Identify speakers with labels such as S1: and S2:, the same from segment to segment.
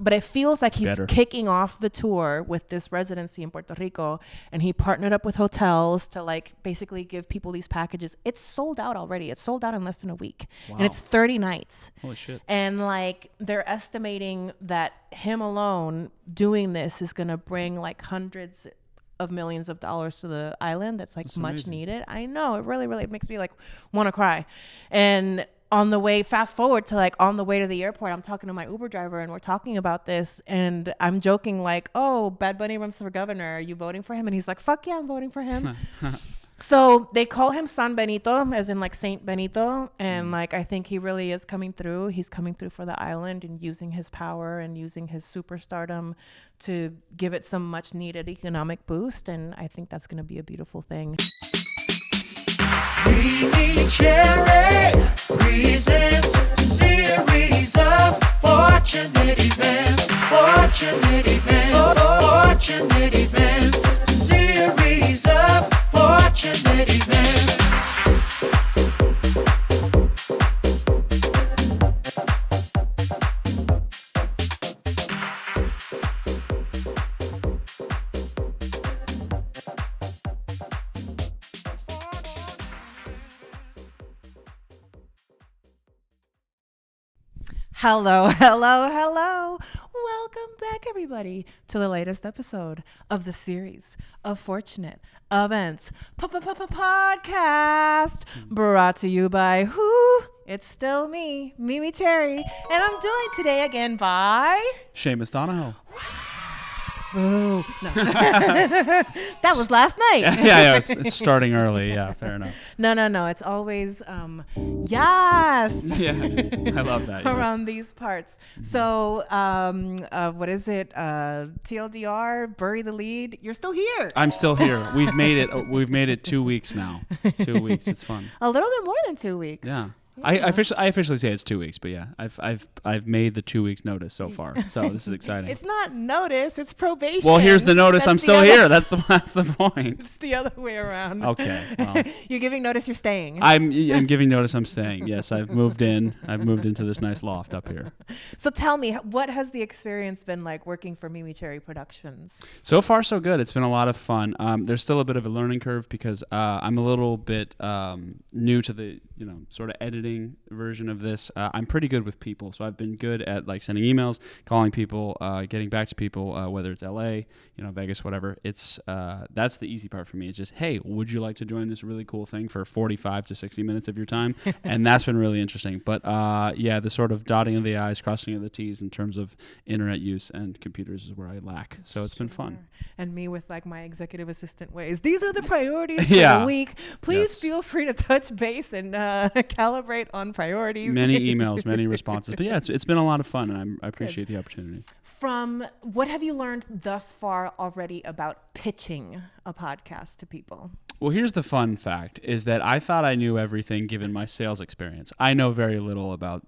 S1: But it feels like he's
S2: Better.
S1: kicking off the tour with this residency in Puerto Rico, and he partnered up with hotels to like basically give people these packages. It's sold out already. It's sold out in less than a week.
S2: Wow.
S1: And it's 30 nights.
S2: Holy shit.
S1: And like they're estimating that him alone doing this is going to bring like hundreds of millions of dollars to the island. That's like much
S2: amazing.
S1: needed. I know, it really makes me like want to cry. And on the way, fast forward to like on the way to the airport, I'm talking to my Uber driver and we're talking about this, and I'm joking like, oh, Bad Bunny runs for governor, are you voting for him? And he's like, fuck yeah, I'm voting for him. So they call him San Benito, as in like Saint Benito. And like, I think he really is coming through. He's coming through for the island and using his power and using his superstardom to give it some much needed economic boost. And I think that's going to be a beautiful thing.
S3: MeMeCherry presents a series of fortunate events. Fortunate events. Fortunate events. A series of fortunate events.
S1: Hello. Welcome back, everybody, to the latest episode of the series of Fortunate Events podcast, brought to you by who? It's still me, MeMeCherry, and I'm joined today again by
S2: Seamus Donohoe.
S1: Boo. No. That was last night.
S2: yeah, it's starting early. Yeah, fair enough.
S1: No. It's always yes.
S2: Yeah, I love that.
S1: Around these parts. So what is it? TLDR, bury the lead. You're still here.
S2: I'm still here. We've made it 2 weeks now. 2 weeks. It's fun.
S1: A little bit more than 2 weeks.
S2: Yeah. I officially say it's 2 weeks, but yeah, I've made the 2 weeks notice so far, so this is exciting.
S1: It's not notice, it's probation.
S2: Well, here's the notice. I'm still here. That's the point.
S1: It's the other way around.
S2: Okay. Well,
S1: you're giving notice you're staying.
S2: I'm giving notice I'm staying. Yes, I've moved into this nice loft up here.
S1: So tell me, what has the experience been like working for MeMeCherry Productions?
S2: So far, so good. It's been a lot of fun. There's still a bit of a learning curve because I'm a little bit new to the sort of editing version of this. I'm pretty good with people, so I've been good at like sending emails, calling people, getting back to people, whether it's LA, Vegas, whatever. It's that's the easy part for me. It's just, hey, would you like to join this really cool thing for 45 to 60 minutes of your time? And that's been really interesting. But yeah, the sort of dotting of the I's, crossing of the T's in terms of internet use and computers is where I lack. So it's been fun.
S1: And me with like my executive assistant ways. These are the priorities for the week. Please feel free to touch base and calibrate on priorities.
S2: Many emails, many responses. But yeah, it's been a lot of fun, and I appreciate the opportunity.
S1: From what have you learned thus far already about pitching a podcast to people?
S2: Well, here's the fun fact, is that I thought I knew everything given my sales experience. I know very little about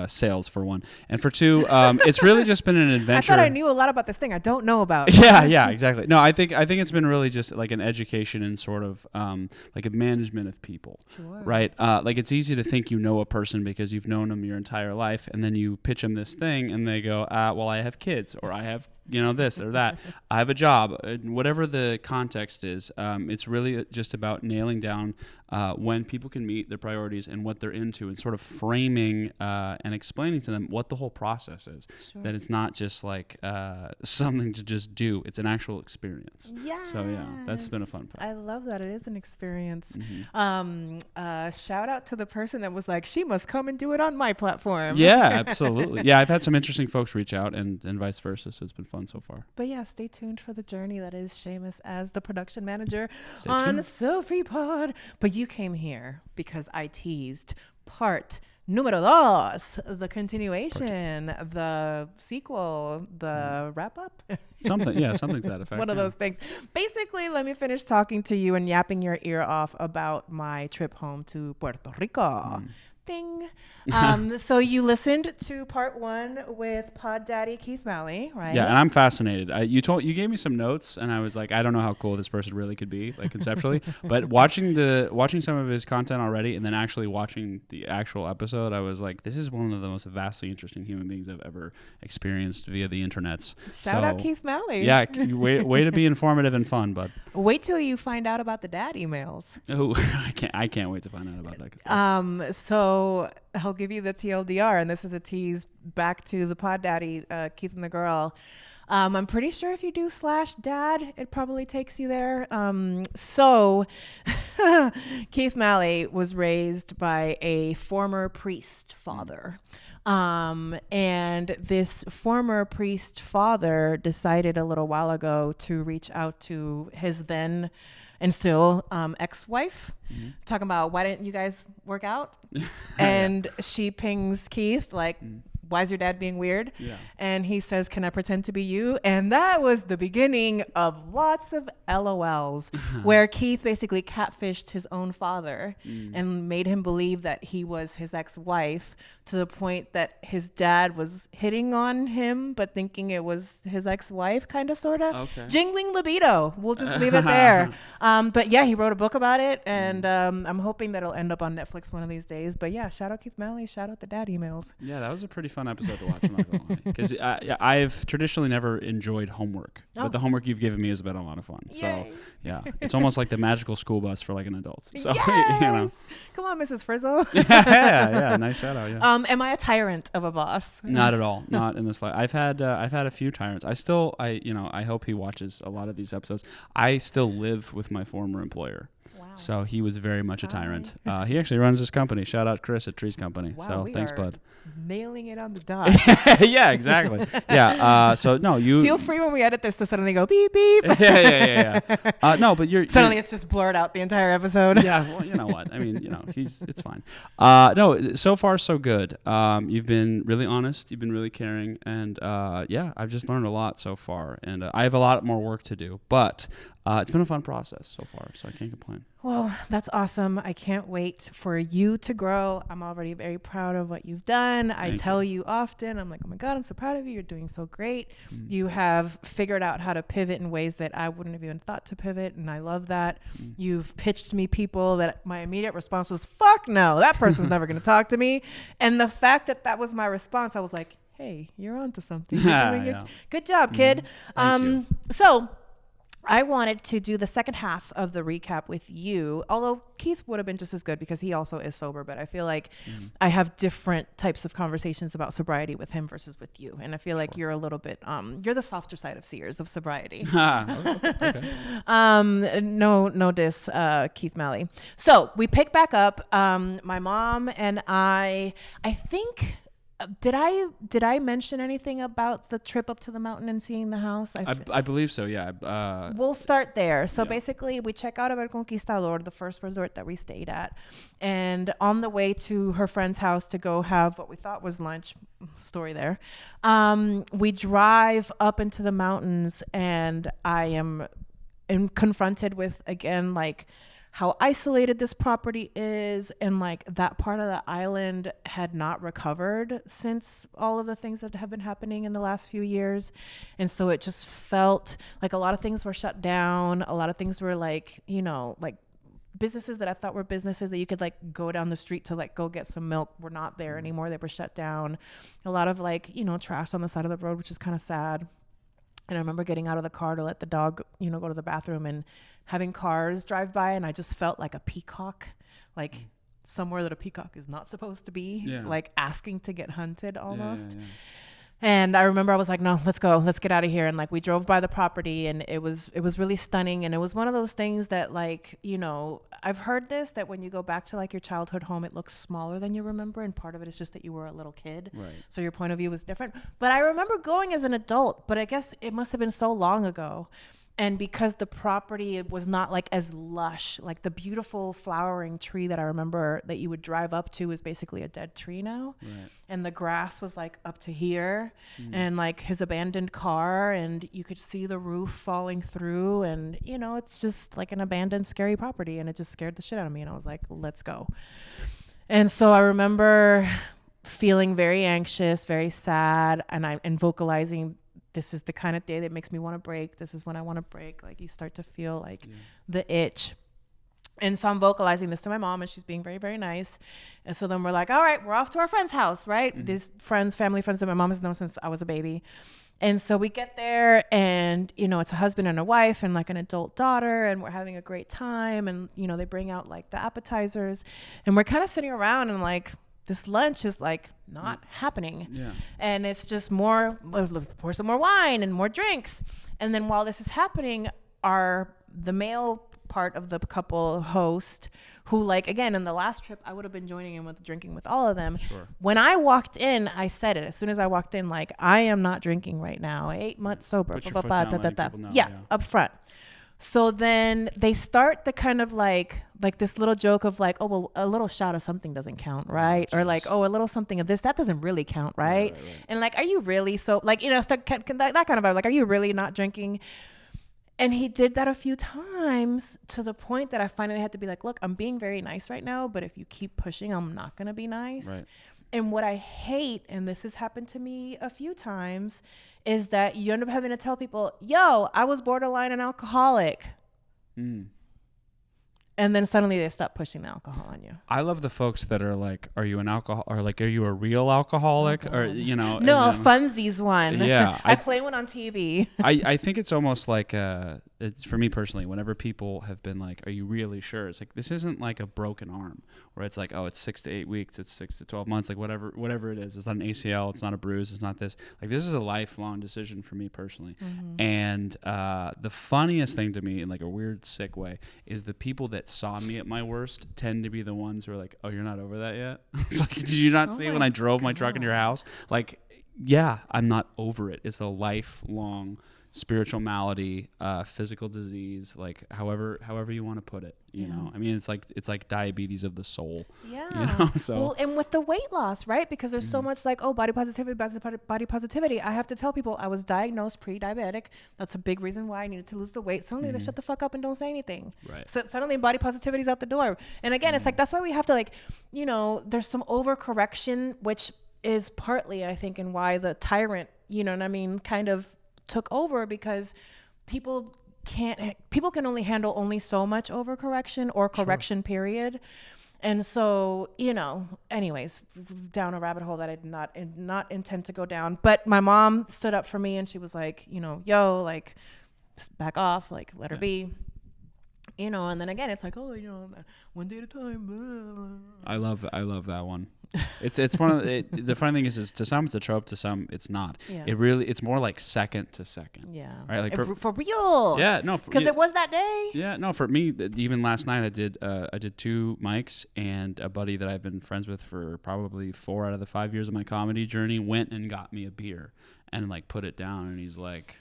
S2: sales, for one. And for two, it's really just been an adventure.
S1: I thought I knew a lot about this thing I don't know about.
S2: Yeah, exactly. No, I think it's been really just like an education and sort of like a management of people, right? Like it's easy to think you know a person because you've known them your entire life, and then you pitch them this thing, and they go, well, I have kids, or I have this or that. I have a job. Whatever the context is, it's really just about nailing down when people can meet their priorities and what they're into, and sort of framing and explaining to them what the whole process is. Sure. That it's not just like something to just do. It's an actual experience.
S1: Yes.
S2: So yeah, that's been a fun part.
S1: I love that. It is an experience. Mm-hmm. Shout out to the person that was like, she must come and do it on my platform.
S2: Yeah, absolutely. Yeah, I've had some interesting folks reach out and vice versa. So it's been fun so far.
S1: But yeah, stay tuned for the journey that is Seamus as the production manager on SOFE Pod. But you came here because I teased part número dos, the continuation, the sequel, the wrap up.
S2: Something to that effect.
S1: One of those things. Basically, let me finish talking to you and yapping your ear off about my trip home to Puerto Rico. Ding. So you listened to part 1 with Pod Daddy Keith Malley, right?
S2: Yeah, and I'm fascinated. You gave me some notes, and I was like, I don't know how cool this person really could be, like conceptually. But watching some of his content already, and then actually watching the actual episode, I was like, this is one of the most vastly interesting human beings I've ever experienced via the internets.
S1: Shout out Keith Malley.
S2: Yeah, way to be informative and fun, bud.
S1: Wait till you find out about the dad emails.
S2: Oh, I can't wait to find out about that.
S1: So I'll give you the TLDR, and this is a tease back to the Pod Daddy, Keith and the girl. I'm pretty sure if you do /dad, it probably takes you there. So Keith Malley was raised by a former priest father. And this former priest father decided a little while ago to reach out to his then and still ex-wife, talking about, why didn't you guys work out? And she pings Keith like, why is your dad being weird? Yeah. And he says, can I pretend to be you? And that was the beginning of lots of LOLs where Keith basically catfished his own father and made him believe that he was his ex-wife, to the point that his dad was hitting on him but thinking it was his ex-wife, kind of, sort of. Okay. Jingling libido. We'll just leave it there. But yeah, he wrote a book about it, and I'm hoping that it'll end up on Netflix one of these days. But yeah, shout out Keith Malley, shout out the dad emails.
S2: Yeah, that was a pretty fun episode to watch, I'm not gonna lie, because I've traditionally never enjoyed homework, but the homework you've given me has been a lot of fun. Yay. So yeah, it's almost like the magical school bus for like an adult. So
S1: yes! You know, come on, Mrs. Frizzo.
S2: yeah, nice shout out. Yeah.
S1: Am I a tyrant of a boss?
S2: Not at all. Not in this life. I've had a few tyrants. I hope he watches a lot of these episodes. I still live with my former employer. So he was very much a tyrant. He actually runs this company. Shout out Chris at Tree's Company.
S1: Wow,
S2: so thanks, bud.
S1: Nailing it on the dot.
S2: Yeah, exactly. Yeah. So no, you
S1: feel free when we edit this to suddenly go beep beep.
S2: yeah. No, but
S1: suddenly it's just blurred out the entire episode.
S2: Yeah. Well, you know what? I mean, it's fine. No, so far so good. You've been really honest. You've been really caring, and yeah, I've just learned a lot so far, and I have a lot more work to do, but it's been a fun process so far, so I can't complain.
S1: Well, that's awesome. I can't wait for you to grow. I'm already very proud of what you've done. I tell you often, I'm like, oh my God, I'm so proud of you. You're doing so great. You have figured out how to pivot in ways that I wouldn't have even thought to pivot, and I love that. You've pitched me people that my immediate response was, fuck no, that person's never going to talk to me. And the fact that that was my response, I was like, hey, you're onto something. You're doing good job, kid.
S2: Thank you.
S1: So I wanted to do the second half of the recap with you, although Keith would have been just as good because he also is sober, but I feel like I have different types of conversations about sobriety with him versus with you. And I feel like you're a little bit, you're the softer side of Sears of sobriety.
S2: Okay.
S1: No diss, Keith Malley. So we pick back up. My mom and I think... Did I mention anything about the trip up to the mountain and seeing the house?
S2: I believe so, yeah.
S1: We'll start there. So basically, we check out of El Conquistador, the first resort that we stayed at. And on the way to her friend's house to go have what we thought was lunch, story there, we drive up into the mountains, and I am confronted with, again, like, how isolated this property is, and like that part of the island had not recovered since all of the things that have been happening in the last few years. And so it just felt like a lot of things were shut down. A lot of things were like, like businesses that I thought were businesses that you could like go down the street to like go get some milk were not there anymore. They were shut down. A lot of like, trash on the side of the road, which is kind of sad. And I remember getting out of the car to let the dog, go to the bathroom, and having cars drive by, and I just felt like a peacock, like somewhere that a peacock is not supposed to be, like asking to get hunted almost. Yeah. And I remember I was like, no, let's go. Let's get out of here. And like we drove by the property, and it was really stunning. And it was one of those things that like, I've heard this, that when you go back to like your childhood home, it looks smaller than you remember. And part of it is just that you were a little kid. Right. So your point of view was different. But I remember going as an adult, but I guess it must have been so long ago. And because the property was not like as lush, like the beautiful flowering tree that I remember that you would drive up to is basically a dead tree now. Right. And the grass was like up to here, and like his abandoned car, and you could see the roof falling through, and it's just like an abandoned scary property, and it just scared the shit out of me. And I was like, let's go. And so I remember feeling very anxious, very sad, and vocalizing, this is the kind of day that makes me want to break. This is when I want to break. Like, you start to feel like the itch. And so I'm vocalizing this to my mom, and she's being very, very nice. And so then we're like, all right, we're off to our friend's house, right? These friends, family friends that my mom has known since I was a baby. And so we get there, and, you know, it's a husband and a wife and like an adult daughter, and we're having a great time. And, you know, they bring out like the appetizers, and we're kind of sitting around, and like, this lunch is like not happening. Yeah. And it's just pour some more wine and more drinks. And then while this is happening, the male part of the couple host, who, like, again, in the last trip, I would have been joining in with drinking with all of them. Sure. When I walked in, I said it. As soon as I walked in, like, I am not drinking right now. 8 months sober. Yeah, up front. So then they start the kind of like this little joke of like, oh, well, a little shot of something doesn't count, right? Or like, oh, a little something of this, that doesn't really count, right? Right. And like, are you really so, like, you know, that kind of vibe, like, are you really not drinking? And he did that a few times, to the point that I finally had to be like, look, I'm being very nice right now, but if you keep pushing, I'm not going to be nice. Right. And what I hate, and this has happened to me a few times, is that you end up having to tell people, yo, I was borderline an alcoholic. And then suddenly they stop pushing the alcohol on you.
S2: I love the folks that are like, are you an alcohol, or like, are you a real alcoholic? Or, you know.
S1: No, Funsies one.
S2: Yeah.
S1: I play one on TV.
S2: I think it's almost like, it's, for me personally, whenever people have been like, are you really sure? It's like, this isn't like a broken arm where it's like, oh, it's 6 to 8 weeks, it's 6 to 12 months, like whatever it is. It's not an ACL, it's not a bruise, it's not this. Like, this is a lifelong decision for me personally. And the funniest thing to me, in like a weird, sick way, is the people that saw me at my worst tend to be the ones who are like, oh, you're not over that yet? It's like, did you not see when I drove my truck into your house? Like, yeah, I'm not over it. It's a lifelong spiritual malady, physical disease, like however you want to put it, you know. I mean, it's like diabetes of the soul. Yeah. You know? So,
S1: well, and with the weight loss, right? Because there's so much like, oh, body positivity. I have to tell people I was diagnosed pre-diabetic. That's a big reason why I needed to lose the weight. Suddenly they shut the fuck up and don't say anything. Right. So suddenly body positivity is out the door. And again, it's like, that's why we have to, like, you know, there's some overcorrection, which is partly, I think, and why the tyrant, you know what I mean, kind of took over, because people can only handle only so much overcorrection or correction, period. And so, you know, anyways, down a rabbit hole that I did not intend to go down. But my mom stood up for me, and she was like, you know, yo, like, just back off, like, let her be. You know, and then again, it's like, oh, you know, one day at a time. Blah, blah.
S2: I love that one. It's one of the funny thing is to some it's a trope, to some it's not. Yeah. It's more like second to second. Yeah. Right. Like
S1: for real.
S2: Yeah. No.
S1: Because it was that day.
S2: Yeah. No. For me, even last night, I did 2 mics, and a buddy that I've been friends with for probably 4 out of the 5 years of my comedy journey went and got me a beer and like put it down, and he's like,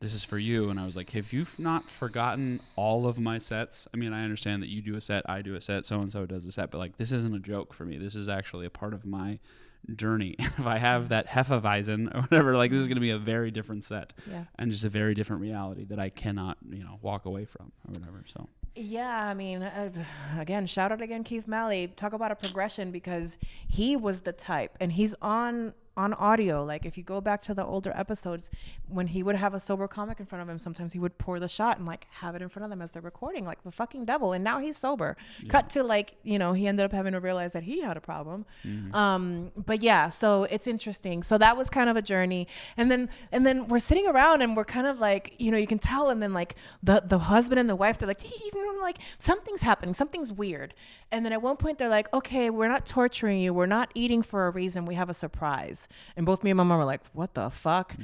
S2: this is for you. And I was like, have you not forgotten all of my sets? I mean, I understand that you do a set, I do a set, so-and-so does a set, but like, this isn't a joke for me. This is actually a part of my journey. And if I have that Hefeweizen or whatever, like, this is going to be a very different set and just a very different reality that I cannot, you know, walk away from or whatever. So.
S1: Yeah, I mean, again, shout out again, Keith Malley. Talk about a progression, because he was the type, and he's on audio. Like, if you go back to the older episodes, when he would have a sober comic in front of him, sometimes he would pour the shot and like have it in front of them as they're recording, like the fucking devil. And now he's sober. Yeah. Cut to, like, you know, he ended up having to realize that he had a problem. But yeah, so it's interesting. So that was kind of a journey. And then we're sitting around, and we're kind of like, you know, you can tell. And then like the husband and the wife, they're like, like, something's happening, something's weird. And then at one point they're like, okay, we're not torturing you, we're not eating for a reason, we have a surprise. And both me and my mom were like, what the fuck?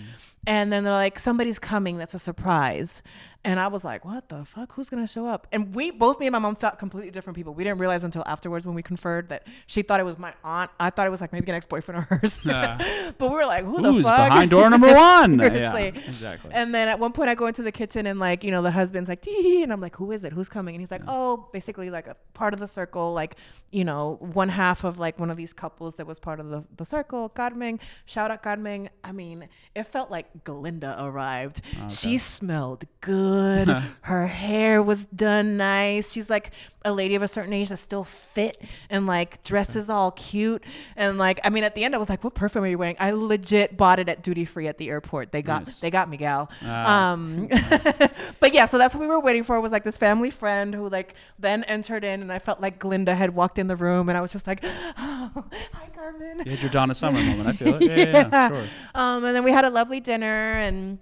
S1: And then they're like, somebody's coming, that's a surprise. And I was like, what the fuck? Who's going to show up? And both me and my mom thought completely different people. We didn't realize until afterwards when we conferred that she thought it was my aunt. I thought it was like maybe an ex-boyfriend of hers. But we were like, who's the fuck?
S2: Behind door number 1?
S1: Yeah, exactly. And then at one point I go into the kitchen, and like, you know, the husband's like, tee, and I'm like, who is it? Who's coming? And he's like, oh, basically like a part of the circle, like, you know, one half of like one of these couples that was part of the circle. Carmen, shout out Carmen. I mean, it felt like Glinda arrived. Okay. She smelled good. good. Her hair was done nice. She's like a lady of a certain age that's still fit and like dresses all cute. And like, I mean, at the end I was like, what perfume are you wearing? I legit bought it at duty free at the airport. They got me, gal. But yeah, so that's what we were waiting for, was like this family friend who like then entered in, and I felt like Glinda had walked in the room, and I was just like, oh, hi Carmen.
S2: You had your Donna Summer moment. I feel it. Yeah, sure.
S1: And then we had a lovely dinner, and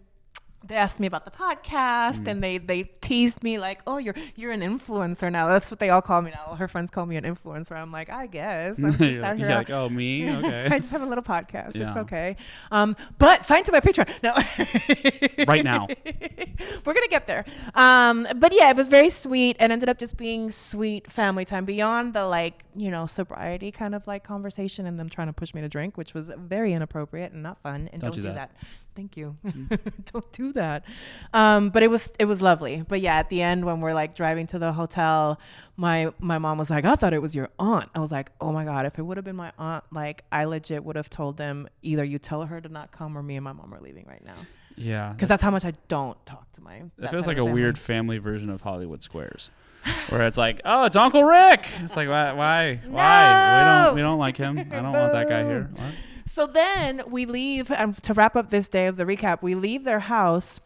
S1: they asked me about the podcast, and they teased me like, oh, you're an influencer now. That's what they all call me now. Her friends call me an influencer. I'm like, I guess. I'm just out here.
S2: You're like, oh, me? Okay.
S1: I just have a little podcast. Yeah. It's okay. But sign to my Patreon. No.
S2: Right now.
S1: We're going to get there. But yeah, it was very sweet, and ended up just being sweet family time beyond the like, sobriety kind of like conversation and them trying to push me to drink, which was very inappropriate and not fun. And don't do that. Thank you. Don't do that. But it was lovely. But yeah, at the end when we're like driving to the hotel, my mom was like, I thought it was your aunt. I was like, oh my God, if it would have been my aunt, like I legit would have told them either you tell her to not come or me and my mom are leaving right now.
S2: Yeah.
S1: Because that's how much I don't talk to my
S2: It feels like a weird family version of Hollywood Squares. Where it's like, oh, it's Uncle Rick. It's like, why?
S1: No!
S2: Why? We don't like him. I don't want that guy here. What?
S1: So then we leave, and to wrap up this day of the recap, we leave their house,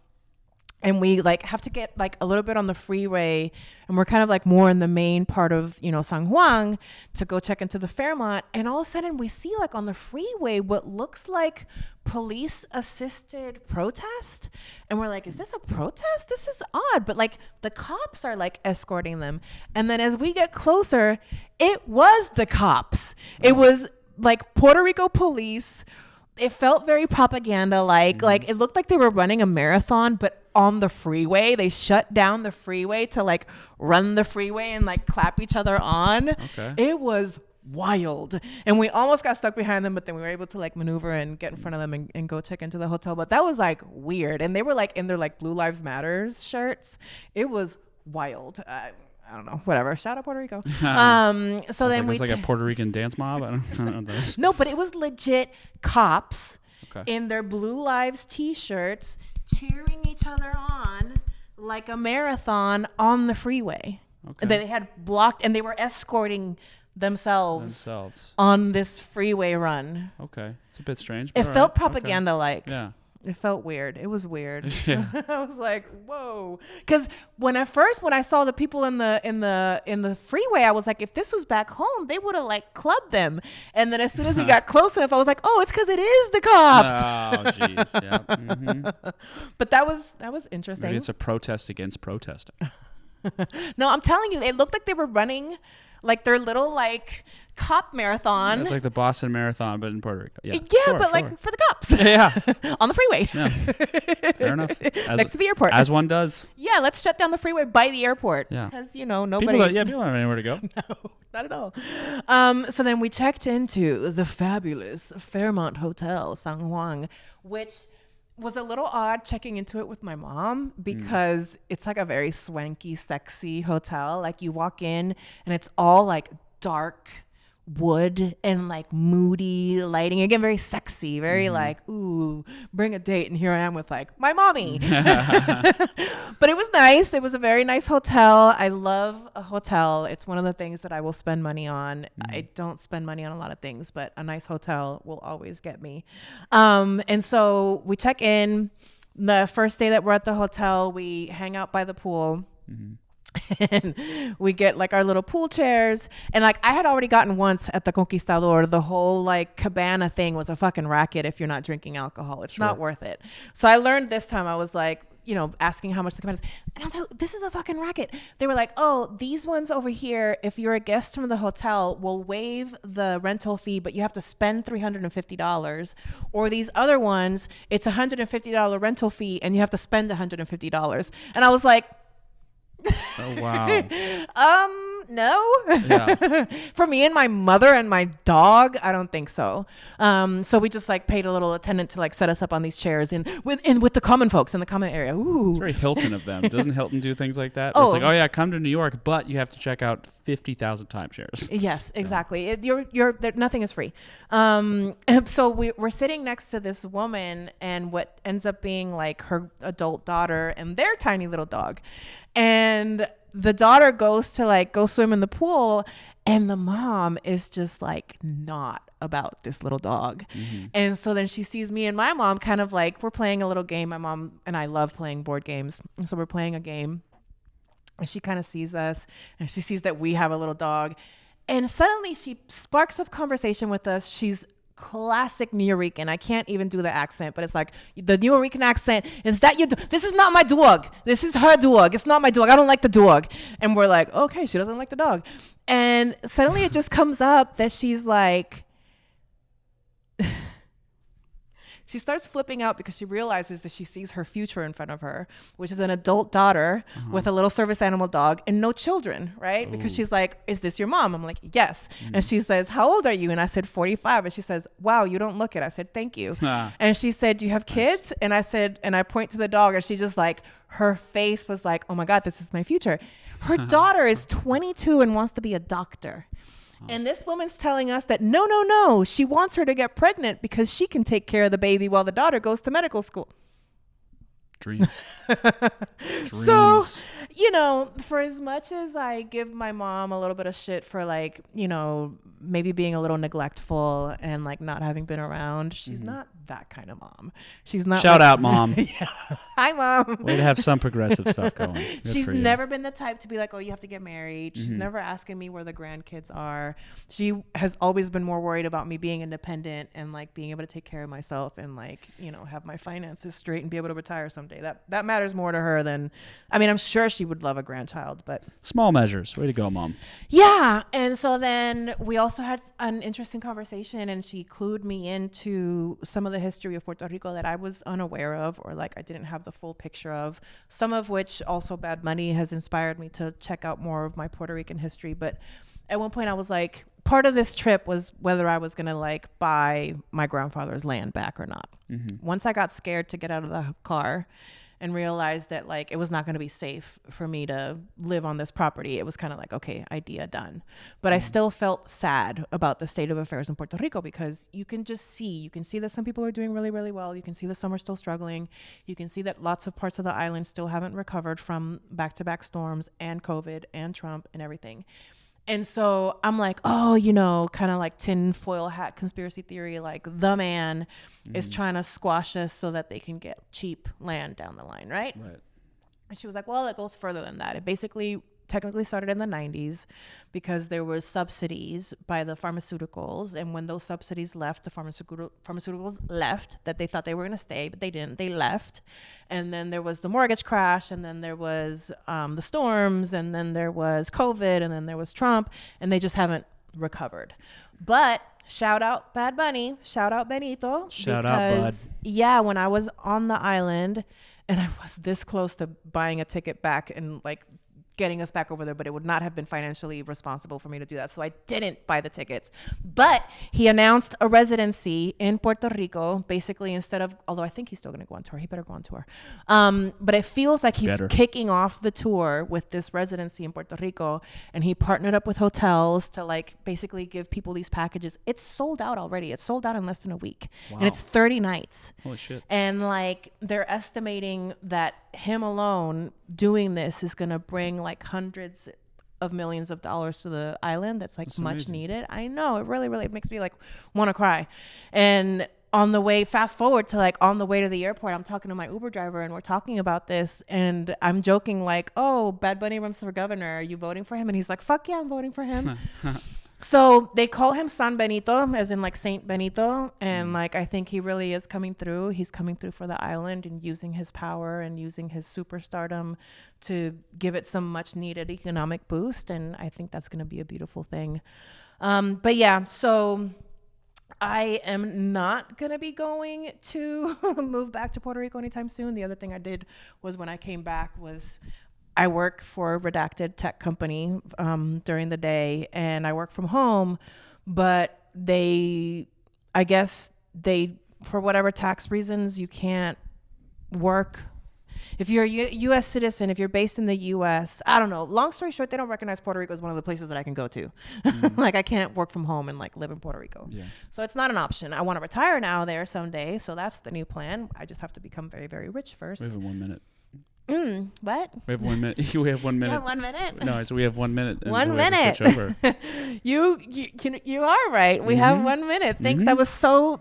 S1: and we like have to get like a little bit on the freeway, and we're kind of like more in the main part of, San Juan to go check into the Fairmont. And all of a sudden we see like on the freeway what looks like police assisted protest. And we're like, is this a protest? This is odd. But like the cops are like escorting them. And then as we get closer, it was the cops. It was like Puerto Rico police. It felt very propaganda like. Like it looked like they were running a marathon, but on the freeway. They shut down the freeway to like run the freeway and like clap each other on.
S2: Okay.
S1: It was wild. And we almost got stuck behind them, but then we were able to like maneuver and get in front of them and go check into the hotel. But that was like weird. And they were like in their like Blue Lives Matters shirts. It was wild. I don't know, whatever. Shout out Puerto Rico. So then
S2: it's like a Puerto Rican dance mob. I don't know what that is.
S1: No, but it was legit cops in their Blue Lives t-shirts cheering each other on like a marathon on the freeway. Okay. They had blocked, and they were escorting themselves on this freeway run.
S2: Okay. It's a bit strange.
S1: It felt propaganda-like.
S2: Yeah.
S1: It felt weird. It was weird.
S2: Yeah.
S1: I was like, whoa. Because when I saw the people in the freeway, I was like, if this was back home, they would have like clubbed them. And then as soon as we got close enough, I was like, oh, it's because it is the cops.
S2: Oh, jeez. Yeah. Mm-hmm.
S1: But that was interesting.
S2: Maybe it's a protest against protesting.
S1: No, I'm telling you, it looked like they were running like their little like cop marathon.
S2: Yeah, it's like the Boston Marathon, but in Puerto Rico. Yeah,
S1: sure. Like for the cops.
S2: Yeah.
S1: On the freeway.
S2: Yeah. Fair enough.
S1: Next to the airport.
S2: As one does.
S1: Yeah, let's shut down the freeway by the airport.
S2: Yeah.
S1: Because, nobody.
S2: People don't have anywhere to go.
S1: No, not at all. So then we checked into the fabulous Fairmont Hotel, San Juan, which was a little odd checking into it with my mom because it's like a very swanky, sexy hotel. Like you walk in and it's all like dark wood and like moody lighting. Again, very sexy, very like, ooh, bring a date. And here I am with like my mommy. But it was nice. It was a very nice hotel. I love a hotel. It's one of the things that I will spend money on. I don't spend money on a lot of things, but a nice hotel will always get me. And so we check in. The first day that we're at the hotel, we hang out by the pool. And we get like our little pool chairs, and like I had already gotten once at the Conquistador. The whole like cabana thing was a fucking racket if you're not drinking alcohol. It's not worth it. So I learned this time. I was like, asking how much the cabana is, and I'm like, this is a fucking racket. They were like, oh, these ones over here, if you're a guest from the hotel, will waive the rental fee, but you have to spend $350. Or these other ones, it's $150 rental fee and you have to spend $150. And I was like,
S2: oh wow.
S1: No.
S2: Yeah.
S1: For me and my mother and my dog, I don't think so. So we just like paid a little attendant to like set us up on these chairs with the common folks in the common area. Ooh.
S2: It's very Hilton of them. Doesn't Hilton do things like that? Where it's like, oh yeah, come to New York, but you have to check out 50,000 timeshares.
S1: Yes, exactly. Nothing is free. So we're sitting next to this woman and what ends up being like her adult daughter and their tiny little dog. And the daughter goes to like go swim in the pool, and the mom is just like not about this little dog. Mm-hmm. And so then she sees me and my mom kind of like, we're playing a little game. My mom and I love playing board games. And so we're playing a game, and she kind of sees us, and she sees that we have a little dog, and suddenly she sparks up conversation with us. She's classic Nuyorican. I can't even do the accent, but it's like the Nuyorican accent. Is that your this is not my dog. This is her dog. It's not my dog. I don't like the dog. And we're like, okay, she doesn't like the dog. And suddenly it just comes up that she's like, she starts flipping out because she realizes that she sees her future in front of her, which is an adult daughter with a little service animal dog and no children, right? Ooh. Because she's like, is this your mom? I'm like, yes. And she says, how old are you? And I said, 45. And she says, wow, you don't look it. I said, thank you. And she said, do you have kids? Nice. And I said, and I point to the dog, and she just like, her face was like, oh my God, this is my future. Her daughter is 22 and wants to be a doctor. And this woman's telling us that no, she wants her to get pregnant because she can take care of the baby while the daughter goes to medical school.
S2: Dreams.
S1: So, you know, for as much as I give my mom a little bit of shit for like, you know, maybe being a little neglectful and like not having been around, she's not that kind of mom. She's not.
S2: Shout out, Mom.
S1: Yeah. Hi, Mom.
S2: Way to have some progressive stuff going. Good
S1: She's never been the type to be like, oh, you have to get married. She's never asking me where the grandkids are. She has always been more worried about me being independent and like being able to take care of myself and like, you know, have my finances straight and be able to retire someday. That matters more to her than, I mean, I'm sure she would love a grandchild, but
S2: small measures. Way to go, Mom.
S1: Yeah. And so then we also had an interesting conversation, and she clued me into some of the history of Puerto Rico that I was unaware of, or like I didn't have the full picture of, some of which also Bad Money has inspired me to check out more of my Puerto Rican history. But at one point I was like, part of this trip was whether I was going to like buy my grandfather's land back or not. Once I got scared to get out of the car and realized that like it was not going to be safe for me to live on this property, it was kind of like, okay, idea done. But I still felt sad about the state of affairs in Puerto Rico, because you can see that some people are doing really, really well. You can see that some are still struggling. You can see that lots of parts of the island still haven't recovered from back-to-back storms and COVID and Trump and everything. And so I'm like, oh, you know, kind of like tinfoil hat conspiracy theory, like the man is trying to squash us so that they can get cheap land down the line, right? And she was like, well, it goes further than that. It basically technically started in the 90s because there were subsidies by the pharmaceuticals. And when those subsidies left, the pharmaceuticals left, that they thought they were going to stay, but they didn't. They left. And then there was the mortgage crash, and then there was the storms, and then there was COVID, and then there was Trump, and they just haven't recovered. But shout out Bad Bunny, shout out Benito.
S2: Shout out, bud.
S1: Yeah, when I was on the island and I was this close to buying a ticket back and like getting us back over there, but it would not have been financially responsible for me to do that. So I didn't buy the tickets. But he announced a residency in Puerto Rico, basically, instead of, although I think he's still going to go on tour. He better go on tour. But it feels like he's kicking off the tour with this residency in Puerto Rico. And he partnered up with hotels to like basically give people these packages. It's sold out already. It's sold out in less than a week. Wow. And it's 30 nights.
S2: Holy shit.
S1: And like they're estimating that him alone doing this is going to bring like hundreds of millions of dollars to the island. That's like much needed. I know, it really, really makes me like want to cry. And on the way, fast forward to like on the way to the airport, I'm talking to my Uber driver and we're talking about this, and I'm joking like, oh, Bad Bunny runs for governor, are you voting for him? And he's like, fuck yeah, I'm voting for him. So they call him San Benito, as in like Saint Benito. And like, I think he really is coming through. He's coming through for the island and using his power and using his superstardom to give it some much needed economic boost. And I think that's going to be a beautiful thing. But yeah, so I am not going to be going to move back to Puerto Rico anytime soon. The other thing I did was when I came back was I work for a redacted tech company during the day, and I work from home, but I guess for whatever tax reasons, you can't work. If you're a U.S. citizen, if you're based in the U.S., I don't know. Long story short, they don't recognize Puerto Rico as one of the places that I can go to. Like, I can't work from home and like live in Puerto Rico. Yeah. So it's not an option. I want to retire now there someday. So that's the new plan. I just have to become very, very rich first.
S2: We have 1 minute.
S1: What?
S2: We have 1 minute. We have 1 minute.
S1: You have 1 minute?
S2: No, so we have 1 minute.
S1: 1 minute.
S2: Switch over.
S1: You are right. We have 1 minute. Thanks. That was so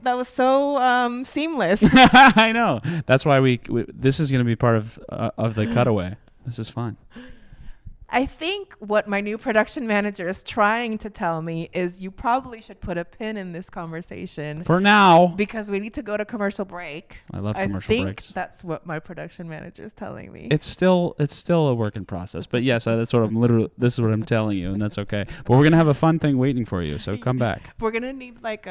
S1: seamless.
S2: I know. That's why we this is going to be part of the cutaway. This is fun.
S1: I think what my new production manager is trying to tell me is you probably should put a pin in this conversation.
S2: For now.
S1: Because we need to go to commercial break.
S2: I love commercial breaks.
S1: That's what my production manager is telling me.
S2: It's still a work in process. But yes, that's what this is what I'm telling you, and that's okay. But we're going to have a fun thing waiting for you, so come back.
S1: We're going to need like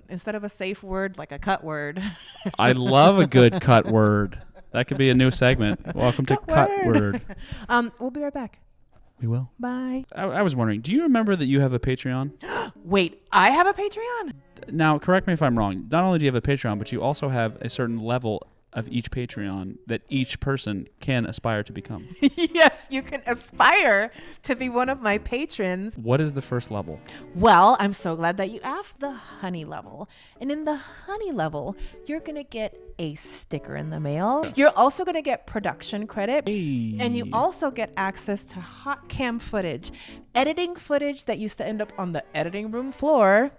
S1: instead of a safe word, like a cut word.
S2: I love a good cut word. That could be a new segment. Welcome to Cut Word.
S1: We'll be right back.
S2: We will.
S1: Bye.
S2: I was wondering, do you remember that you have a Patreon?
S1: Wait, I have a Patreon?
S2: Now, correct me if I'm wrong. Not only do you have a Patreon, but you also have a certain level of each Patreon that each person can aspire to become.
S1: Yes, you can aspire to be one of my patrons.
S2: What is the first level?
S1: Well, I'm so glad that you asked. The honey level. And in the honey level, you're going to get a sticker in the mail. You're also going to get production credit.
S2: Hey.
S1: And you also get access to hot cam footage, editing footage that used to end up on the editing room floor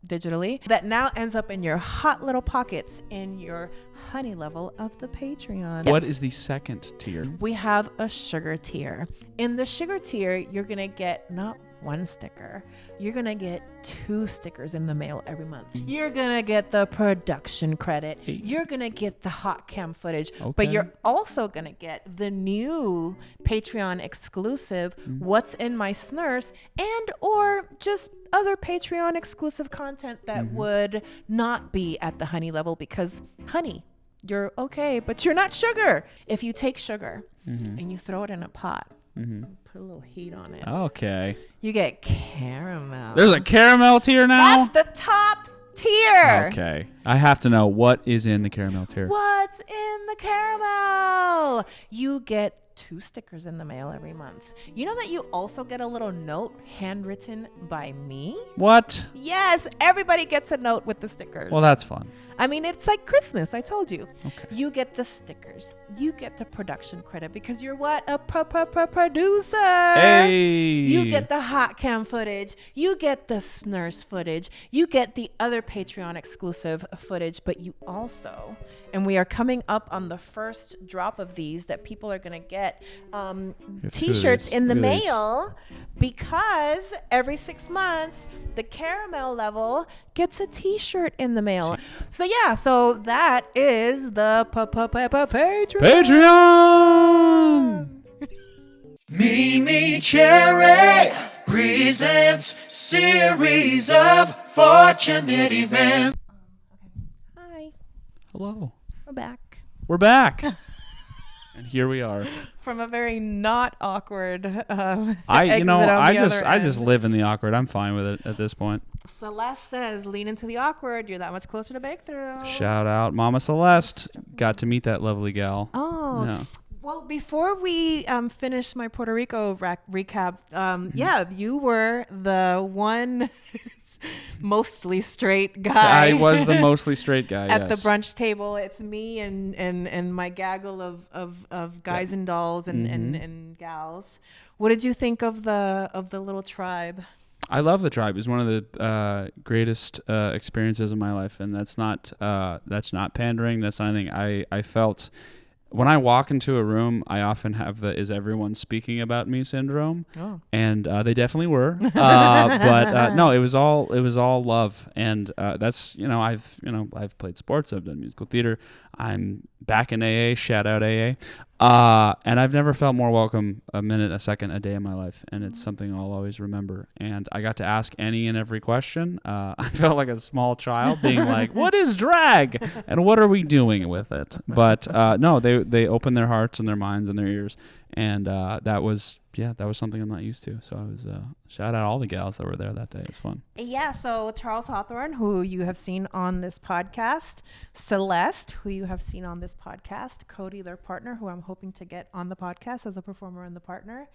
S1: digitally that now ends up in your hot little pockets in your honey level of the Patreon.
S2: What is the second tier?
S1: We have a sugar tier. In the sugar tier, you're going to get not one sticker. You're going to get 2 stickers in the mail every month. You're going to get the production credit.
S2: Hey.
S1: You're going to get the hot cam footage.
S2: Okay.
S1: But you're also going to get the new Patreon exclusive What's in My Snurse and or just other Patreon exclusive content that would not be at the honey level because honey, you're okay, but you're not sugar. If you take sugar and you throw it in a pot, put a little heat on it.
S2: Okay.
S1: You get caramel.
S2: There's a caramel tier now?
S1: That's the top tier.
S2: Okay. I have to know what is in the caramel tier.
S1: What's in the caramel? You get 2 stickers in the mail every month. You know that you also get a little note handwritten by me?
S2: What?
S1: Yes, everybody gets a note with the stickers.
S2: Well, that's fun.
S1: I mean, it's like Christmas, I told you.
S2: Okay.
S1: You get the stickers. You get the production credit because you're what? A producer.
S2: Hey.
S1: You get the hot cam footage. You get the snurse footage. You get the other Patreon exclusive footage, but you also, and we are coming up on the first drop of these that people are going to get t-shirts in the mail because every 6 months, the caramel level gets a t-shirt in the mail. So yeah, so that is the
S2: Patreon.
S3: MeMeCherry presents series of fortunate events.
S1: Hi,
S2: Hello.
S1: we're back.
S2: We're back. And here we are.
S1: From a very not awkward
S2: I just
S1: end.
S2: live in the awkward. I'm fine with it at this point.
S1: Celeste says, lean into the awkward. You're that much closer to breakthrough.
S2: Shout out Mama Celeste. Got to meet that lovely gal.
S1: Oh,
S2: Yeah.
S1: Well, before we finish my Puerto Rico recap, yeah, you were the one mostly straight guy.
S2: I was the mostly straight guy,
S1: at
S2: yes.
S1: the brunch table. It's me and my gaggle of guys and dolls and gals. What did you think of the little tribe?
S2: I love the tribe. It's one of the greatest experiences of my life, and that's not pandering. That's not anything. I felt when I walk into a room, I often have the "is everyone speaking about me" syndrome, and they definitely were. But no, it was all love, and that's I've played sports, I've done musical theater, I'm back in AA. Shout out AA. And I've never felt more welcome a minute, a second, a day in my life. And it's something I'll always remember. And I got to ask any and every question. I felt like a small child being like, what is drag? And what are we doing with it? But no, they opened their hearts and their minds and their ears. And that was something I'm not used to. So I was shout out all the gals that were there that day. It's fun.
S1: Yeah, so Charles Hawthorne, who you have seen on this podcast, Celeste, who you have seen on this podcast, Cody, their partner, who I'm hoping to get on the podcast as a performer and the partner,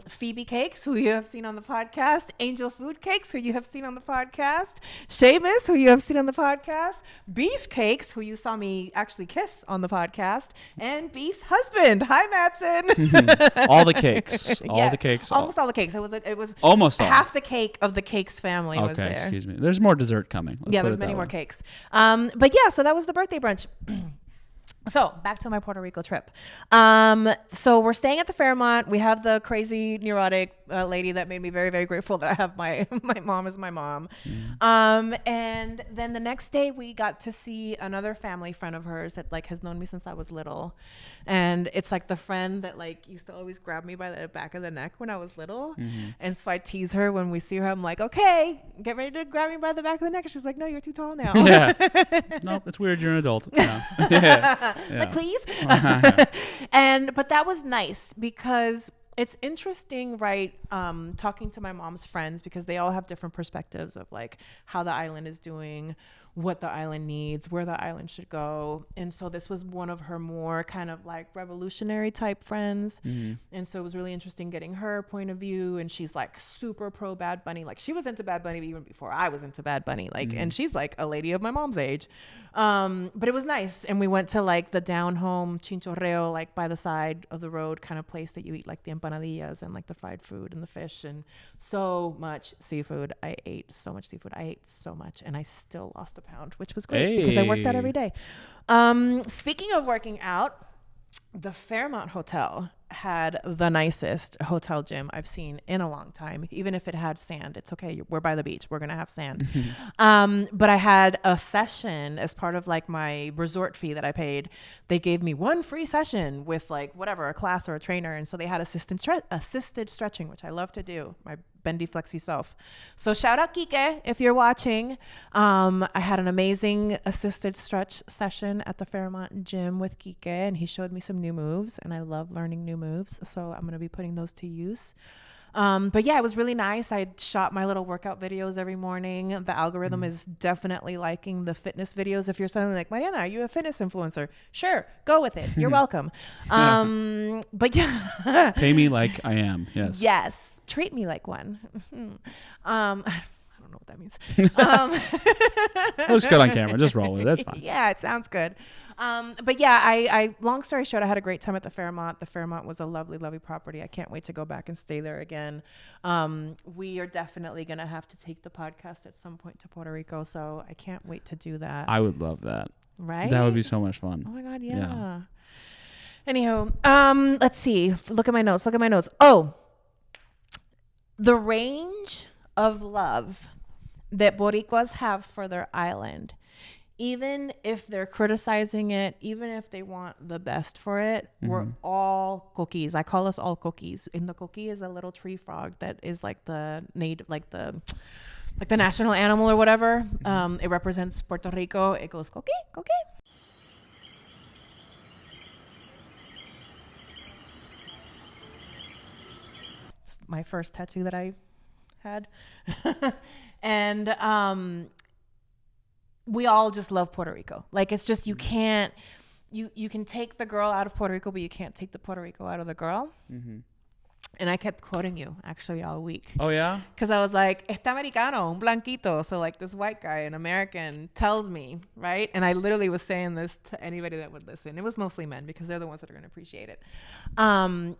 S1: Phoebe Cakes, who you have seen on the podcast, Angel Food Cakes, who you have seen on the podcast, Seamus, who you have seen on the podcast, Beef Cakes, who you saw me actually kiss on the podcast, and Beef's husband. Hi, Madsen.
S2: All the cakes. All the cakes.
S1: Almost all the cakes. It was
S2: almost all.
S1: Half the cake of the Cakes family was there.
S2: Okay, excuse me. There's more dessert coming.
S1: There's many more cakes. But yeah, so that was the birthday brunch. So back to my Puerto Rico trip. So we're staying at the Fairmont. We have the crazy neurotic lady that made me very, very grateful that I have my mom as my mom. And then the next day we got to see another family friend of hers that like has known me since I was little. And it's like the friend that like used to always grab me by the back of the neck when I was little. And so I tease her when we see her. I'm like, okay, get ready to grab me by the back of the neck. And she's like, no, you're too tall now.
S2: Yeah. Nope, it's weird. You're an adult. Yeah. Yeah.
S1: Like, please. But that was nice because it's interesting, right? Talking to my mom's friends because they all have different perspectives of like how the island is doing, what the island needs, where the island should go. And so this was one of her more kind of like revolutionary type friends. And so it was really interesting getting her point of view. And she's like super pro Bad Bunny. Like she was into Bad Bunny even before I was into Bad Bunny. Like, and she's like a lady of my mom's age. But it was nice. And we went to like the down home chinchorreo, like by the side of the road kind of place that you eat like the empanadillas and like the fried food and the fish and so much seafood. I ate so much seafood. I ate so much and I still lost a pound, which was great because I worked out every day. Speaking of working out, the Fairmont Hotel had the nicest hotel gym I've seen in a long time. Even if it had sand, it's okay. We're by the beach. We're going to have sand. But I had a session as part of like my resort fee that I paid. They gave me one free session with like whatever, a class or a trainer. And so they had assisted stretching, which I love to do. My bendy flexi self. So shout out Kike if you're watching. I had an amazing assisted stretch session at the Fairmont gym with Kike, and he showed me some new moves, and I love learning new moves. So I'm going to be putting those to use. But yeah, it was really nice. I shot my little workout videos every morning. The algorithm is definitely liking the fitness videos. If you're suddenly like, Mariana, are you a fitness influencer? Sure, go with it. You're welcome. But yeah.
S2: Pay me like I am. Yes.
S1: Yes. Treat me like one. I don't know what that means.
S2: It was good on camera. Just roll with it. That's fine.
S1: Yeah, it sounds good. But yeah, I long story short, I had a great time at the Fairmont. The Fairmont was a lovely, lovely property. I can't wait to go back and stay there again. We are definitely going to have to take the podcast at some point to Puerto Rico. So I can't wait to do that.
S2: I would love that.
S1: Right?
S2: That would be so much fun.
S1: Oh my God, yeah. Anywho, let's see. Look at my notes. Oh, the range of love that Boricuas have for their island, even if they're criticizing it, even if they want the best for it, we're all coquis. I call us all coquis. And the coqui is a little tree frog that is like the native, like the national animal or whatever. It represents Puerto Rico. It goes coqui, coqui. My first tattoo that I had. And we all just love Puerto Rico. Like it's just you can take the girl out of Puerto Rico, but you can't take the Puerto Rico out of the girl. And I kept quoting you actually all week.
S2: Oh yeah?
S1: Because I was like, este americano, un blanquito. So like this white guy, an American, tells me, right? And I literally was saying this to anybody that would listen. It was mostly men because they're the ones that are going to appreciate it.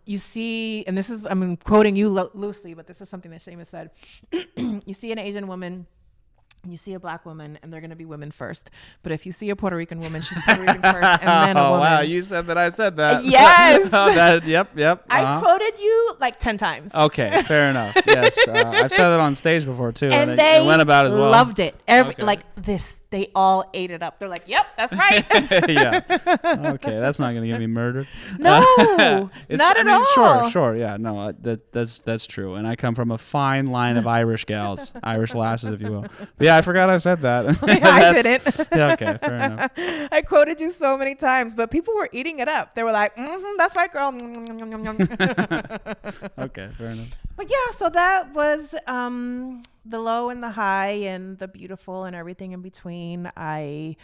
S1: You see, and this is, I'm quoting you loosely, but this is something that Seamus said. You see an Asian woman, you see a black woman, and they're going to be women first. But if you see a Puerto Rican woman, she's Puerto Rican first, and then a woman.
S2: Oh, wow. You said that I said that.
S1: Yes.
S2: Yep.
S1: I quoted you like 10 times.
S2: Okay, fair enough. Yes. I've said it on stage before, too.
S1: And they
S2: it went about as well.
S1: Loved it. Like this they all ate it up. They're like, "Yep, that's right."
S2: Yeah. Okay, that's not gonna get me murdered.
S1: No, not at all.
S2: Sure. Yeah, no, that's true. And I come from a fine line of Irish gals, Irish lasses, if you will. But yeah, I forgot I said that.
S1: I didn't.
S2: Yeah. Okay. Fair enough.
S1: I quoted you so many times, but people were eating it up. They were like, "That's right, girl."
S2: Okay. Fair enough.
S1: But yeah, so that was the low and the high and the beautiful and everything in between. I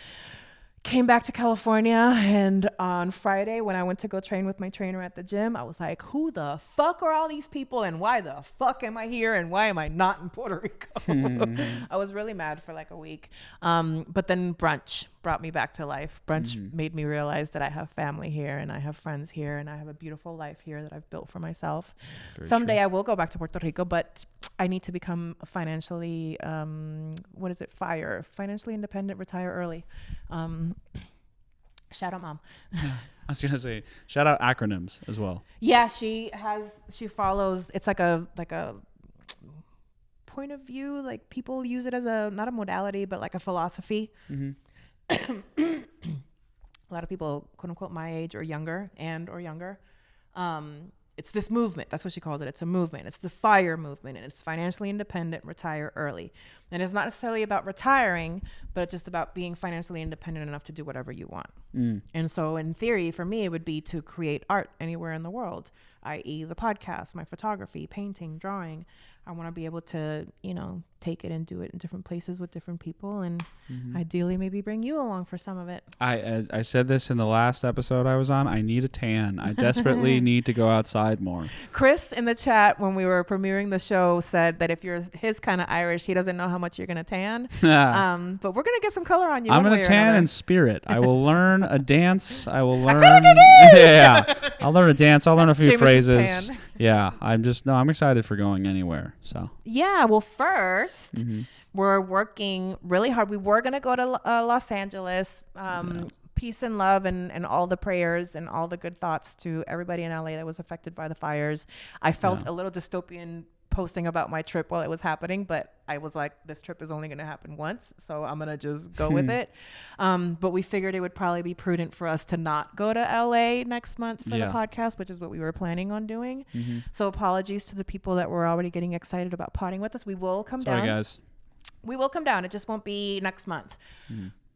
S1: came back to California, and on Friday when I went to go train with my trainer at the gym, I was like, who the fuck are all these people, and why the fuck am I here, and why am I not in Puerto Rico? I was really mad for like a week. But then brunch brought me back to life. Brunch made me realize that I have family here, and I have friends here, and I have a beautiful life here that I've built for myself. Someday I will go back to Puerto Rico, but I need to become financially, financially independent, retire early. Shout out mom.
S2: I was gonna say shout out acronyms as well.
S1: Yeah, she follows, it's like a point of view, like people use it as not a modality, but like a philosophy. A lot of people, quote unquote, my age or younger, it's this movement. That's what she calls it. It's a movement. It's the FIRE movement, and it's financially independent, retire early. And it's not necessarily about retiring, but it's just about being financially independent enough to do whatever you want. And so in theory, for me, it would be to create art anywhere in the world, i.e. the podcast, my photography, painting, drawing. I want to be able to, take it and do it in different places with different people, and ideally maybe bring you along for some of it.
S2: I said this in the last episode I was on. I need a tan. I desperately need to go outside more.
S1: Chris in the chat when we were premiering the show said that if you're his kind of Irish, he doesn't know how much you're going to tan. But we're going to get some color on you.
S2: I'm going to tan in spirit. I will learn a dance. I will learn. I'll learn a dance. I'll learn a few
S1: Seamus'
S2: phrases.
S1: tan.
S2: Yeah. I'm excited for going anywhere. So.
S1: Yeah. Well, first, we're working really hard. We were going to go to Los Angeles. Peace and love and all the prayers and all the good thoughts to everybody in LA that was affected by the fires. I felt a little dystopian posting about my trip while it was happening, but I was like, this trip is only going to happen once, so I'm going to just go with it. But we figured it would probably be prudent for us to not go to LA next month for the podcast, which is what we were planning on doing. So apologies to the people that were already getting excited about potting with us. We will come down.
S2: Sorry, guys.
S1: We will come down. It just won't be next month.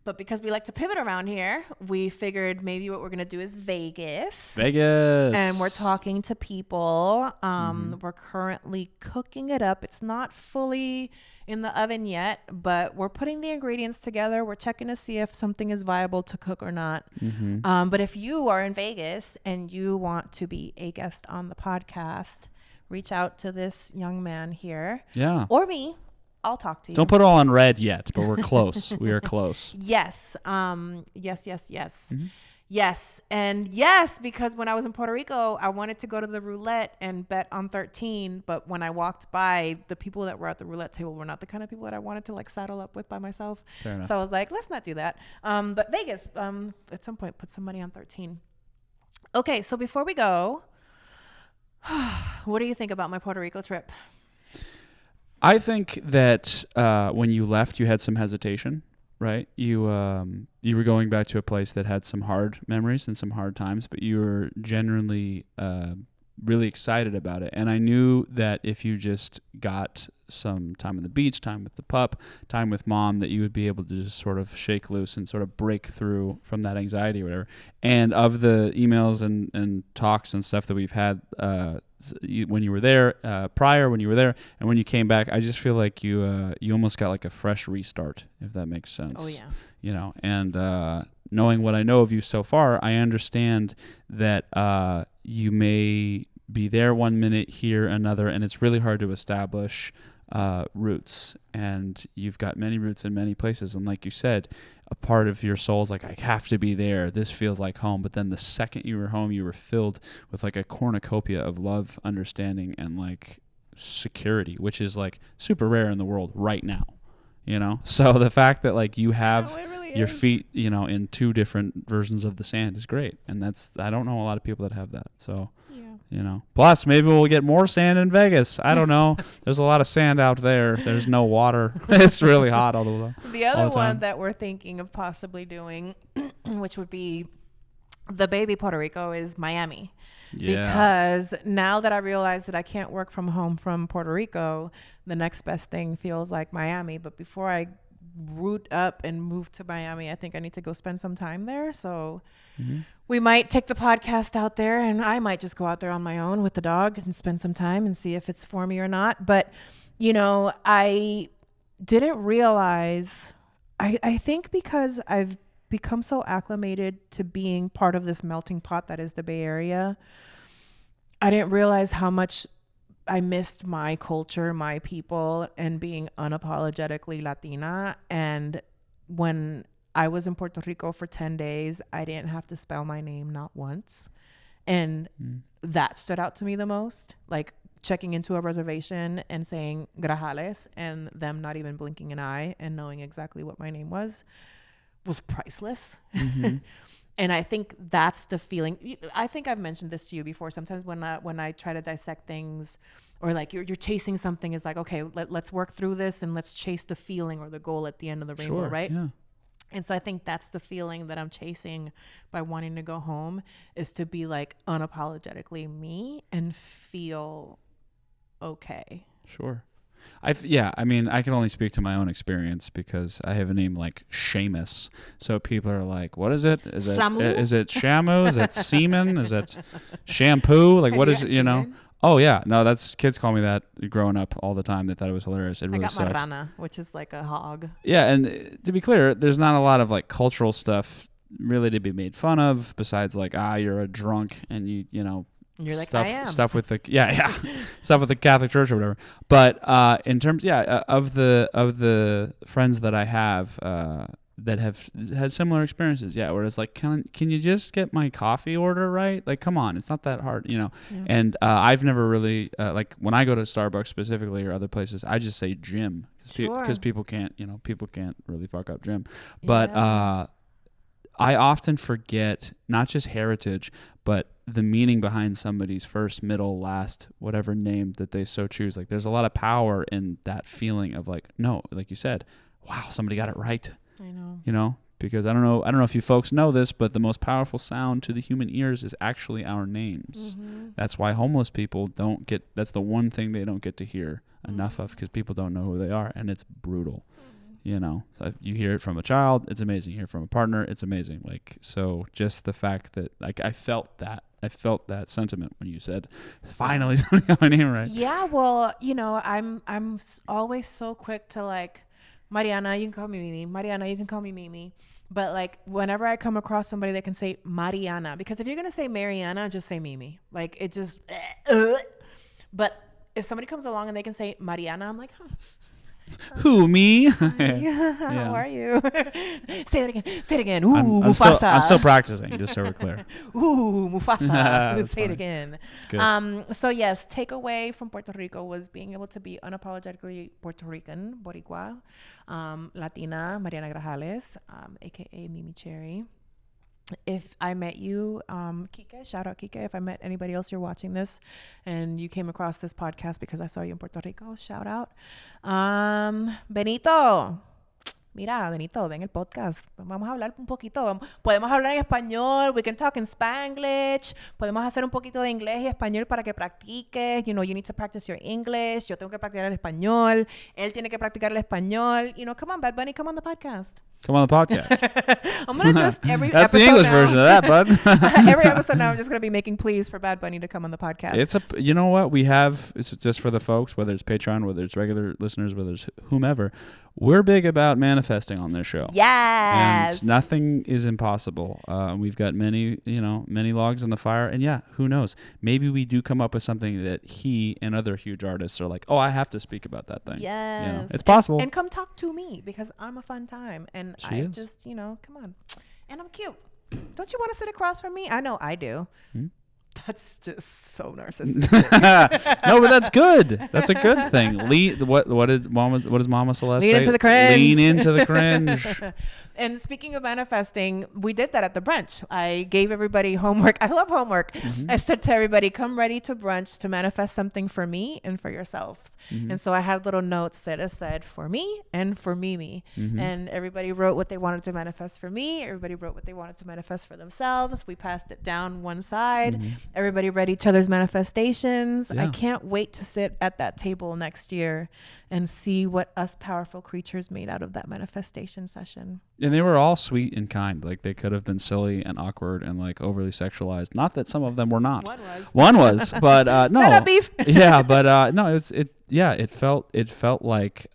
S1: But because we like to pivot around here, we figured maybe what we're going to do is Vegas. And we're talking to people. We're currently cooking it up. It's not fully in the oven yet, but we're putting the ingredients together. We're checking to see if something is viable to cook or not. But if you are in Vegas and you want to be a guest on the podcast, reach out to this young man here.
S2: Yeah.
S1: Or me. I'll talk to you.
S2: Don't put it all on red yet, but we're close. We are close.
S1: Yes. Yes. And yes, because when I was in Puerto Rico, I wanted to go to the roulette and bet on 13. But when I walked by, the people that were at the roulette table were not the kind of people that I wanted to like saddle up with by myself.
S2: Fair enough.
S1: So I was like, let's not do that. But Vegas, at some point, put some money on 13. Okay. So before we go, what do you think about my Puerto Rico trip?
S2: I think that when you left, you had some hesitation, right? You were going back to a place that had some hard memories and some hard times, but you were genuinely really excited about it. And I knew that if you just got some time on the beach, time with the pup, time with mom, that you would be able to just sort of shake loose and sort of break through from that anxiety or whatever. And of the emails and talks and stuff that we've had when you were there, when you were there, and when you came back, I just feel like you almost got like a fresh restart, if that makes sense.
S1: Oh yeah.
S2: And knowing what I know of you so far, I understand that you may be there one minute, here another, and it's really hard to establish roots. And you've got many roots in many places, and like you said, a part of your soul is like, I have to be there. This feels like home. But then the second you were home, you were filled with like a cornucopia of love, understanding, and like security, which is like super rare in the world right now. So the fact that like you have your feet, in two different versions of the sand is great. And I don't know a lot of people that have that. So You know, plus maybe we'll get more sand in Vegas. I don't know. There's a lot of sand out there. There's no water. It's really hot all the time.
S1: The other one that we're thinking of possibly doing, which would be the baby Puerto Rico, is Miami. Yeah. Because now that I realize that I can't work from home from Puerto Rico, the next best thing feels like Miami. But before I root up and move to Miami, I think I need to go spend some time there. So we might take the podcast out there, and I might just go out there on my own with the dog and spend some time and see if it's for me or not. But, you know, I didn't realize, I think because I've become so acclimated to being part of this melting pot that is the Bay Area, I didn't realize how much I missed my culture, my people, and being unapologetically Latina. And when I was in Puerto Rico for 10 days, I didn't have to spell my name not once. And that stood out to me the most. Like checking into a reservation and saying Grajales and them not even blinking an eye and knowing exactly what my name was priceless. And I think that's the feeling. I think I've mentioned this to you before. Sometimes when I try to dissect things, or like you're chasing something, is like, okay, let's work through this and let's chase the feeling or the goal at the end of the rainbow, right? Yeah. And so I think that's the feeling that I'm chasing by wanting to go home, is to be like unapologetically me and feel okay.
S2: Sure. I mean, I can only speak to my own experience because I have a name like Seamus. So people are like, what is it? Is it Shamu? Is it semen? Is it shampoo? Like, what is it, you know? Oh, yeah. No, that's, kids call me that growing up all the time. They thought it was hilarious. It really sucked.
S1: Mariana, which is like a hog.
S2: Yeah, and to be clear, there's not a lot of like cultural stuff really to be made fun of besides like, you're a drunk and you know,
S1: you're like,
S2: stuff,
S1: I am.
S2: stuff with the stuff with the Catholic Church or whatever. But in terms, of the friends that I have that have had similar experiences, where it's like, can you just get my coffee order right? Like, come on, it's not that hard, you know. Yeah. And I've never really like when I go to Starbucks specifically or other places, I just say Jim because people can't really fuck up Jim. But I often forget not just heritage, but the meaning behind somebody's first, middle, last, whatever name that they so choose. Like, there's a lot of power in that feeling of like, no, like you said, wow, somebody got it right.
S1: I know.
S2: You know, because I don't know if you folks know this, but the most powerful sound to the human ears is actually our names. That's why homeless people that's the one thing they don't get to hear enough of, because people don't know who they are, and it's brutal. You know, so if you hear it from a child, it's amazing. You hear it from a partner, it's amazing. Like, so just the fact that, like, I felt that sentiment when you said, finally somebody got my name right.
S1: Yeah, well, you know, I'm always so quick to like, Mariana, you can call me Mimi. Mariana, you can call me Mimi. But like, whenever I come across somebody that can say Mariana, because if you're gonna say Mariana, just say Mimi. Like, it just. But if somebody comes along and they can say Mariana, I'm like,
S2: Who, me?
S1: How are you? Say it again. Ooh, Mufasa.
S2: I'm still practicing, just so we're clear.
S1: Ooh, Mufasa. Say
S2: funny.
S1: it again.
S2: It's good.
S1: So yes, takeaway from Puerto Rico was being able to be unapologetically Puerto Rican, Boricua, Latina, Mariana Grajales, aka MeMeCherry. If I met you, Kike, shout out Kike. If I met anybody else, you're watching this and you came across this podcast because I saw you in Puerto Rico, shout out. Benito. Mira, Benito, ven el podcast. Vamos a hablar un poquito. Podemos hablar en español. We can talk in Spanglish. Podemos hacer un poquito de inglés y español para que practiques. You know, you need to practice your English. Yo tengo que practicar el español. Él tiene que practicar el español. You know, come on, Bad Bunny, come on the podcast.
S2: Come on the podcast.
S1: I'm going to just every
S2: That's
S1: episode
S2: the English
S1: now,
S2: version of that, bud.
S1: Every episode now, I'm just going to be making pleas for Bad Bunny to come on the podcast.
S2: You know what? It's just for the folks, whether it's Patreon, whether it's regular listeners, whether it's whomever. We're big about manifesting on this show.
S1: Yes.
S2: And nothing is impossible. We've got many logs in the fire. And who knows? Maybe we do come up with something that he and other huge artists are like, oh, I have to speak about that thing.
S1: Yes.
S2: You know, it's possible.
S1: And come talk to me because I'm a fun time. And just, you know, come on. And I'm cute. Don't you want to sit across from me? I know I do. That's just so narcissistic.
S2: No, but that's good. That's a good thing. What does Mama Celeste say?
S1: Lean into the cringe.
S2: Lean into the cringe.
S1: And speaking of manifesting, we did that at the brunch. I gave everybody homework. I love homework. I said to everybody, come ready to brunch to manifest something for me and for yourselves. And so I had little notes that said for me and for Mimi. And everybody wrote what they wanted to manifest for me. Everybody wrote what they wanted to manifest for themselves. We passed it down one side. Everybody read each other's manifestations.
S2: Yeah.
S1: I can't wait to sit at that table next year and see what us powerful creatures made out of that manifestation session.
S2: And they were all sweet and kind. Like they could have been silly and awkward and like overly sexualized. Not that some of them were not. One was, but no.
S1: Shut up, beef.
S2: Yeah, but no, it felt like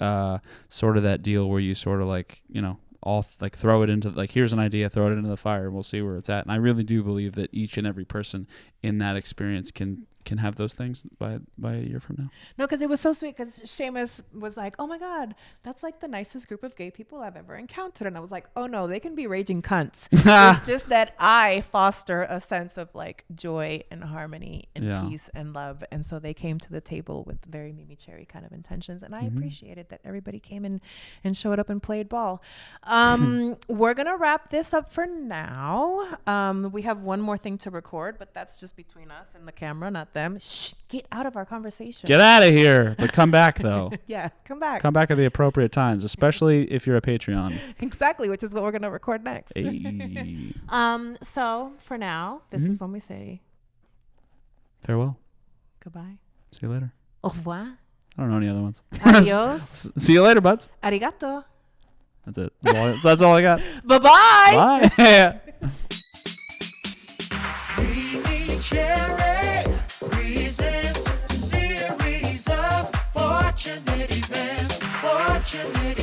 S2: sort of that deal where you sort of like, you know, all like throw it into like, here's an idea, throw it into the fire and we'll see where it's at. And I really do believe that each and every person in that experience can have those things by a year from now.
S1: No, because it was so sweet because Seamus was like, oh my God, that's like the nicest group of gay people I've ever encountered. And I was like, oh no, they can be raging cunts. It's just that I foster a sense of like joy and harmony and peace and love. And so they came to the table with very MeMeCherry kind of intentions. And I appreciated that everybody came in and showed up and played ball. We're going to wrap this up for now. We have one more thing to record, but that's just between us and the camera, not them. Shh, get out of our conversation.
S2: Get out of here. But come back though.
S1: Yeah, come back.
S2: Come back at the appropriate times, especially if you're a Patreon.
S1: Exactly, which is what we're going to record next.
S2: Hey.
S1: So for now, this is when we say
S2: farewell.
S1: Goodbye.
S2: See you later.
S1: Au revoir.
S2: I don't know any other ones.
S1: Adios.
S2: See you later, buds.
S1: Arigato.
S2: That's it. That's all I got.
S1: Bye-bye.
S2: Bye.
S3: MeMeCherry presents a series of fortunate events. Fortunate